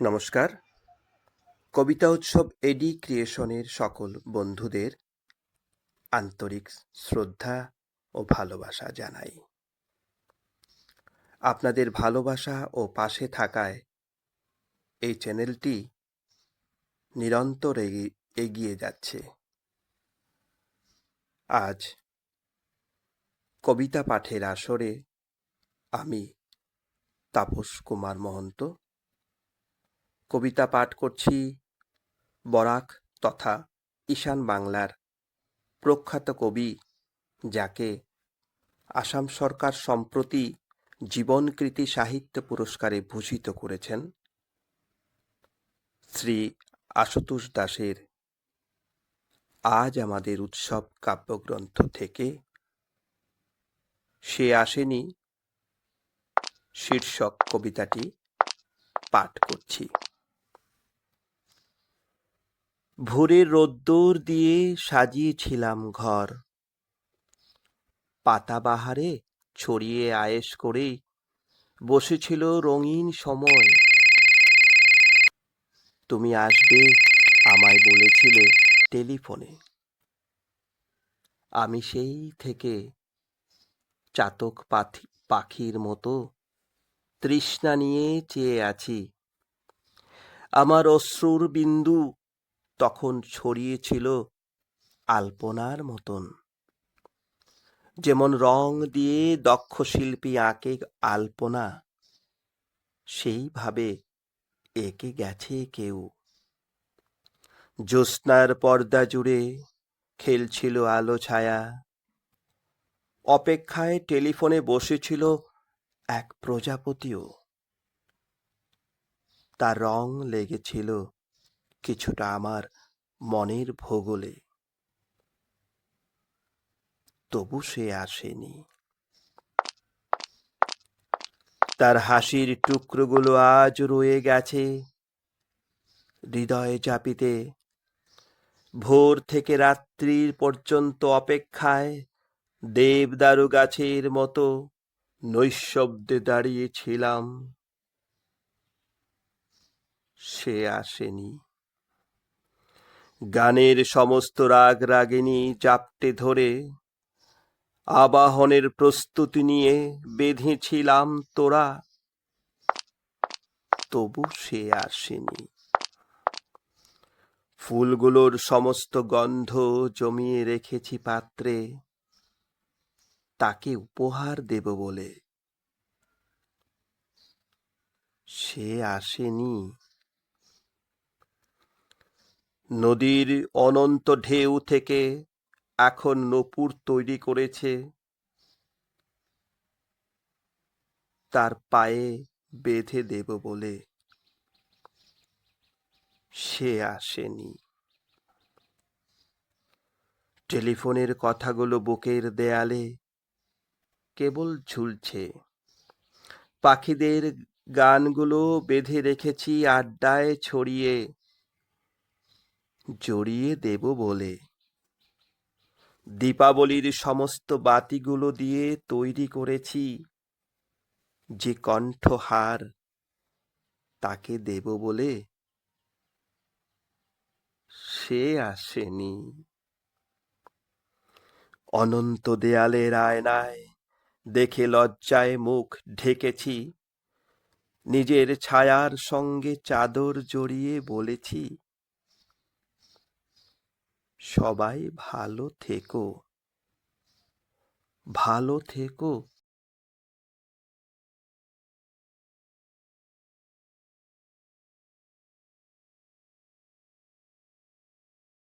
নমস্কার। কবিতা উৎসব এডি ক্রিয়েশনের সকল বন্ধুদের আন্তরিক শ্রদ্ধা ও ভালোবাসা জানাই। আপনাদের ভালোবাসা ও পাশে থাকায় এই চ্যানেলটি নিরন্তর এগিয়ে যাচ্ছে। আজ কবিতা পাঠের আসরে আমি তাপস কুমার মহন্ত কবিতা পাঠ করছি বরাক তথা ঈশান বাংলার প্রখ্যাত কবি, যাকে আসাম সরকার সম্প্রতি জীবনকৃতি সাহিত্য পুরস্কারে ভূষিত করেছেন, শ্রী আশুতোষ দাসের আজ আমাদের উৎসব কাব্যগ্রন্থ থেকে সে আসেনি শীর্ষক কবিতাটি পাঠ করছি। ভোরের রোদ্দুর দিয়ে সাজিয়েছিলাম ঘর, পাতাবাহারে ছড়িয়ে আয়েশ করে বসেছিল রঙিন সময়। তুমি আসবে আমায় বলেছিলে টেলিফোনে। আমি সেই থেকে চাতক পাখির মতো তৃষ্ণা নিয়ে চেয়ে আছি। আমার অশ্রুর বিন্দু তখন ছড়িয়েছিল আলপনার মতন, যেমন রং দিয়ে দক্ষ শিল্পী আঁকে আলপনা, সেইভাবে এঁকে গেছে কেউ। জ্যোৎস্নার পর্দা জুড়ে খেলছিল আলো ছায়া, অপেক্ষায় টেলিফোনে বসেছিল এক প্রজাপতিও। তার রং লেগেছিল কিছুটা আমার মনের ভূগোলে, তবু সে আসেনি। তার হাসির টুকরোগুলো আজ রয়ে গেছে হৃদয়ে চাপিতে। ভোর থেকে রাত্রির পর্যন্ত অপেক্ষায় দেবদারু গাছের মতো নৈঃশব্দে দাঁড়িয়েছিলাম। সে আসেনি। গানের সমস্ত রাগ রাগিনী জাপটে ধরে আবাহনের প্রস্তুতি নিয়ে বেঁধেছিলাম তোরা, তবু সে আসেনি। ফুলগুলোর সমস্ত গন্ধ জমিয়ে রেখেছি পাত্রে, তাকে উপহার দেব বলে। সে আসেনি। নদীর অনন্ত ঢেউ থেকে এখন নূপুর তৈরি করেছে, তার পায়ে বেঁধে দেব বলে। সে আসেনি। টেলিফোনের কথাগুলো বুকের দেয়ালে কেবল ঝুলছে। পাখিদের গানগুলো বেঁধে রেখেছি আড্ডায় ছড়িয়ে, জড়িয়ে দেব বলে। দীপাবলির সমস্ত বাতিগুলো দিয়ে তৈরি করেছি যে কণ্ঠহার, তাকে দেব বলে। সে আসেনি। অনন্ত দেয়ালের আয়নায় দেখে লজ্জায় মুখ ঢেকেছি, নিজের ছায়ার সঙ্গে চাদর জড়িয়ে বলেছি, সবাই ভালো থেকো, ভালো থেকো।